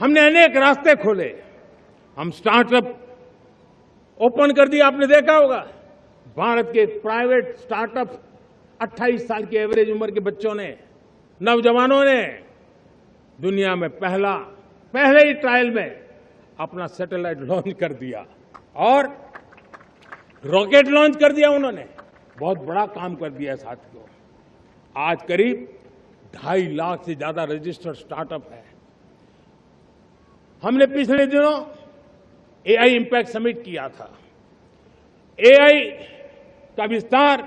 हमने अनेक रास्ते खोले। हम स्टार्टअप ओपन कर दिया। आपने देखा होगा भारत के प्राइवेट स्टार्टअप 28 साल की एवरेज उम्र के बच्चों ने, नौजवानों ने दुनिया में पहले ही ट्रायल में अपना सैटेलाइट लॉन्च कर दिया और रॉकेट लॉन्च कर दिया। उन्होंने बहुत बड़ा काम कर दिया साथियों। आज करीब 2.5 लाख से ज्यादा रजिस्टर्ड स्टार्टअप है। हमने पिछले दिनों एआई इंपैक्ट समिट किया था। एआई का विस्तार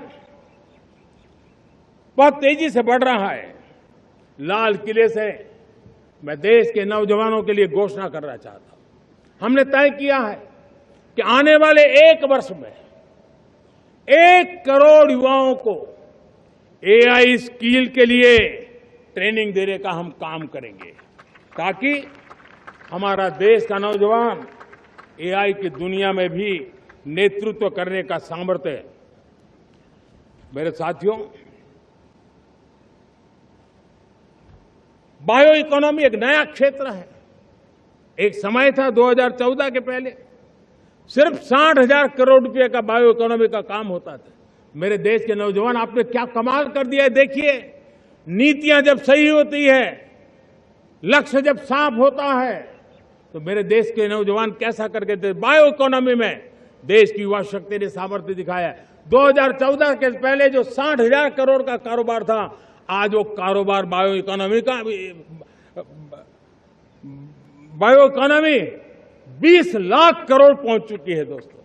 बहुत तेजी से बढ़ रहा है। लाल किले से मैं देश के नौजवानों के लिए घोषणा करना चाहता हूं। हमने तय किया है कि आने वाले 1 वर्ष में 1 करोड़ युवाओं को एआई स्किल के लिए ट्रेनिंग देने का हम काम करेंगे, ताकि हमारा देश का नौजवान एआई की दुनिया में भी नेतृत्व करने का सामर्थ्य। मेरे साथियों, बायो इकोनॉमी एक नया क्षेत्र है। एक समय था 2014 के पहले सिर्फ 60,000 करोड़ रुपए का बायो इकोनॉमी का काम होता था। मेरे देश के नौजवान, आपने क्या कमाल कर दिया है। देखिए, नीतियां जब सही होती है, लक्ष्य जब साफ होता है, तो मेरे देश के नौजवान कैसा करके थे। बायो इकोनॉमी में देश की युवा शक्ति ने सामर्थ्य दिखाया है। 2014 के पहले जो 60,000 करोड़ का कारोबार था, आज वो कारोबार बायो इकोनॉमी 20 लाख करोड़ पहुंच चुकी है। दोस्तों,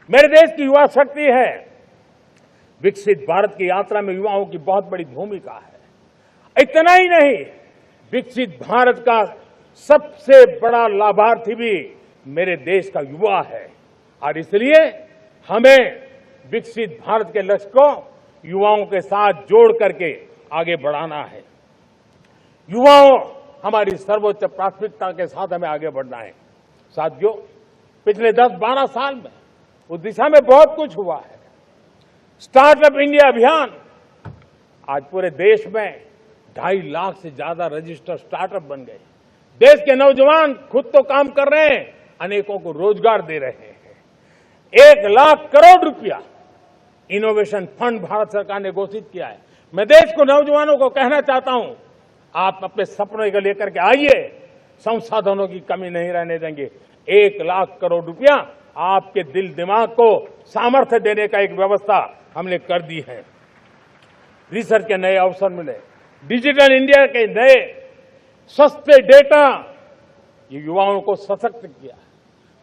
मेरे देश की युवा शक्ति है। विकसित भारत की यात्रा में युवाओं की बहुत बड़ी भूमिका है। इतना ही नहीं, विकसित भारत का सबसे बड़ा लाभार्थी भी मेरे देश का युवा है और इसलिए हमें विकसित भारत के लक्ष्य को युवाओं के साथ जोड़ करके आगे बढ़ाना है। युवाओं हमारी सर्वोच्च प्राथमिकता के साथ हमें आगे बढ़ना है। साथियों, पिछले 10-12 साल में उस दिशा में बहुत कुछ हुआ है। स्टार्टअप इंडिया अभियान, आज पूरे देश में 2.5 लाख से ज्यादा रजिस्टर्ड स्टार्टअप बन गए। देश के नौजवान खुद तो काम कर रहे हैं, अनेकों को रोजगार दे रहे हैं। 1 लाख करोड़ रुपया इनोवेशन फंड भारत सरकार ने घोषित किया है। मैं देश को, नौजवानों को कहना चाहता हूं, आप अपने सपनों को लेकर के आइए, संसाधनों की कमी नहीं रहने देंगे। 1 लाख करोड़ रुपया आपके दिल दिमाग को सामर्थ्य देने का एक व्यवस्था हमने कर दी है। रिसर्च के नए अवसर मिले, डिजिटल इंडिया के नए सस्ते डेटा, ये युवाओं को सशक्त किया।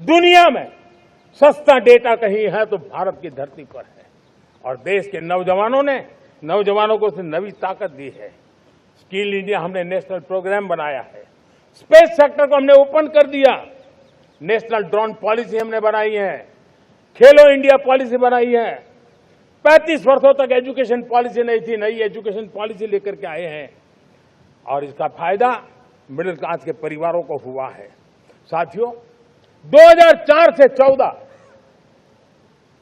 दुनिया में सस्ता डेटा कहीं है तो भारत की धरती पर है और देश के नौजवानों को नई ताकत दी है। स्किल इंडिया हमने नेशनल प्रोग्राम बनाया है। स्पेस सेक्टर को हमने ओपन कर दिया। नेशनल ड्रोन पॉलिसी हमने बनाई है। खेलो इंडिया पॉलिसी बनाई है। 35 वर्षों तक एजुकेशन पॉलिसी नहीं थी, नई एजुकेशन पॉलिसी लेकर के आए हैं और इसका फायदा मिडिल क्लास के परिवारों को हुआ है। साथियों, 2004 से 14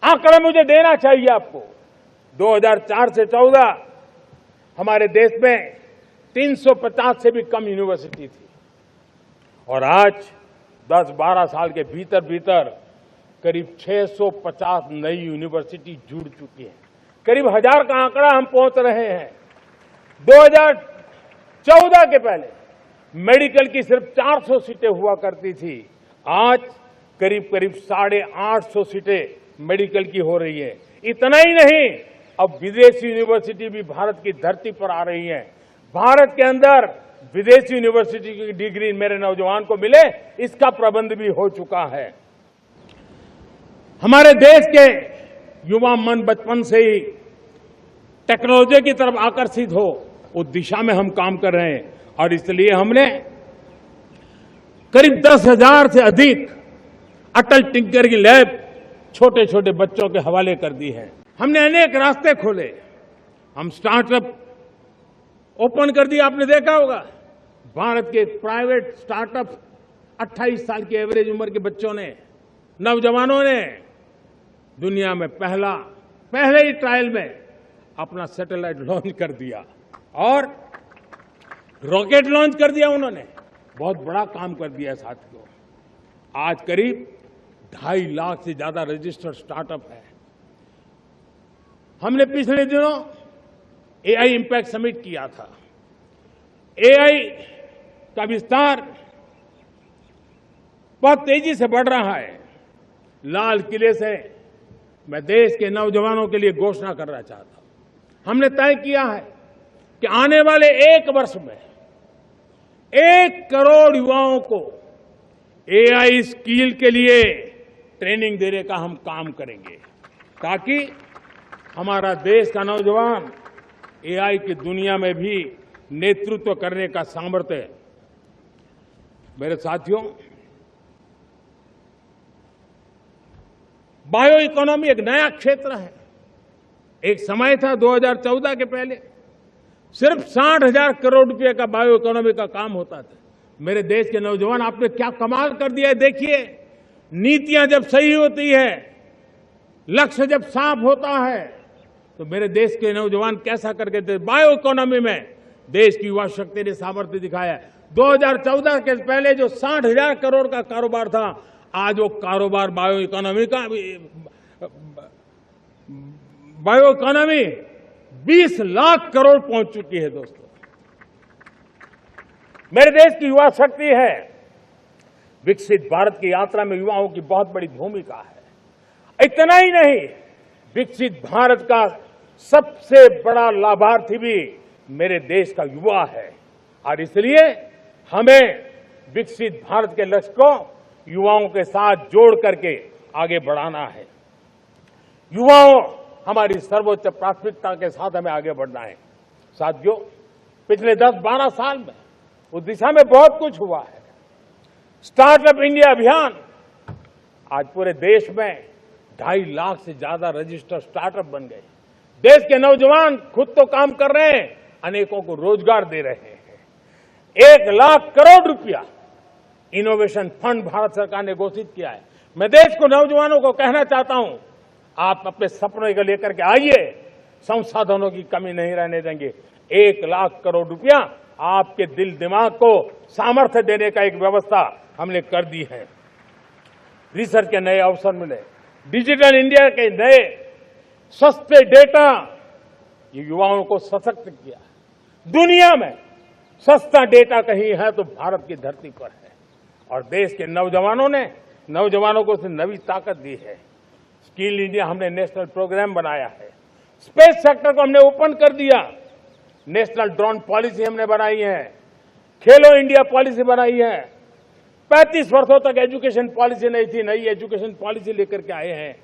आंकड़ा मुझे देना चाहिए आपको। 2004 से 14 हमारे देश में 350 से भी कम यूनिवर्सिटी थी और आज 10-12 साल के भीतर करीब 650 नई यूनिवर्सिटी जुड़ चुकी है। करीब 1000 का आंकड़ा हम पहुंच रहे हैं। 2014 के पहले मेडिकल की सिर्फ 400 सीटें हुआ करती थी, आज करीब 850 सीटें मेडिकल की हो रही है। इतना ही नहीं, अब विदेशी यूनिवर्सिटी भी भारत की धरती पर आ रही है। भारत के अंदर विदेशी यूनिवर्सिटी की डिग्री मेरे नौजवान को मिले, इसका प्रबंध भी हो चुका है। हमारे देश के युवा मन बचपन से ही टेक्नोलॉजी की तरफ आकर्षित हो, उस दिशा में हम काम कर रहे हैं और इसलिए हमने करीब 10,000 से अधिक अटल टिंकरिंग लैब छोटे छोटे बच्चों के हवाले कर दी है। हमने अनेक रास्ते खोले। हम स्टार्टअप ओपन कर दिया। आपने देखा होगा भारत के प्राइवेट स्टार्टअप 28 साल की एवरेज उम्र के बच्चों ने, नौजवानों ने दुनिया में पहले ही ट्रायल में अपना सैटेलाइट लॉन्च कर दिया और रॉकेट लॉन्च कर दिया उन्होंने, बहुत बड़ा काम कर दिया साथियों। आज करीब 2.5 लाख से ज्यादा रजिस्टर्ड स्टार्टअप है। हमने पिछले दिनों एआई इंपैक्ट समिट किया था। एआई का विस्तार बहुत तेजी से बढ़ रहा है। लाल किले से मैं देश के नौजवानों के लिए घोषणा करना चाहता हूं। हमने तय किया है कि आने वाले 1 वर्ष में 1 करोड़ युवाओं को एआई स्किल के लिए ट्रेनिंग देने का हम काम करेंगे, ताकि हमारा देश का नौजवान एआई की दुनिया में भी नेतृत्व करने का सामर्थ्य। मेरे साथियों, बायो इकोनॉमी एक नया क्षेत्र है। एक समय था 2014 के पहले सिर्फ 60,000 करोड़ रुपए का बायो इकोनॉमी का काम होता था। मेरे देश के नौजवान, आपने क्या कमाल कर दिया है। देखिए, नीतियां जब सही होती है, लक्ष्य जब साफ होता है, तो मेरे देश के नौजवान कैसा करके बायो इकोनॉमी में देश की युवा शक्ति ने सामर्थ्य दिखाया है। 2014 के पहले जो 60,000 करोड़ का कारोबार था, आज वो कारोबार बायो इकोनॉमी 20 लाख करोड़ पहुंच चुकी है। दोस्तों, मेरे देश की युवा शक्ति है। विकसित भारत की यात्रा में युवाओं की बहुत बड़ी भूमिका है। इतना ही नहीं, विकसित भारत का सबसे बड़ा लाभार्थी भी मेरे देश का युवा है, और इसलिए हमें विकसित भारत के लक्ष्य को युवाओं के साथ जोड़ करके आगे बढ़ाना है। युवाओं हमारी सर्वोच्च प्राथमिकता के साथ हमें आगे बढ़ना है। साथियों, पिछले 10-12 साल में उस दिशा में बहुत कुछ हुआ है। स्टार्टअप इंडिया अभियान, आज पूरे देश में 2.5 लाख से ज्यादा रजिस्टर्ड स्टार्टअप बन गए। देश के नौजवान खुद तो काम कर रहे हैं, अनेकों को रोजगार दे रहे हैं। 1 लाख करोड़ रुपया इनोवेशन फंड भारत सरकार ने घोषित किया है। मैं देश को, नौजवानों को कहना चाहता हूं, आप अपने सपनों को लेकर के आइए, संसाधनों की कमी नहीं रहने देंगे। 1 लाख करोड़ रुपया आपके दिल दिमाग को सामर्थ्य देने का एक व्यवस्था हमने कर दी है। रिसर्च के नए अवसर मिले, डिजिटल इंडिया के नए सस्ते डेटा, ये युवाओं को सशक्त किया। दुनिया में सस्ता डेटा कहीं है तो भारत की धरती पर है, और देश के नौजवानों को उसने नई ताकत दी है। स्किल इंडिया हमने नेशनल प्रोग्राम बनाया है। स्पेस सेक्टर को हमने ओपन कर दिया। नेशनल ड्रोन पॉलिसी हमने बनाई है। खेलो इंडिया पॉलिसी बनाई है। 35 वर्षों तक एजुकेशन पॉलिसी नहीं थी, नई एजुकेशन पॉलिसी लेकर के आए हैं।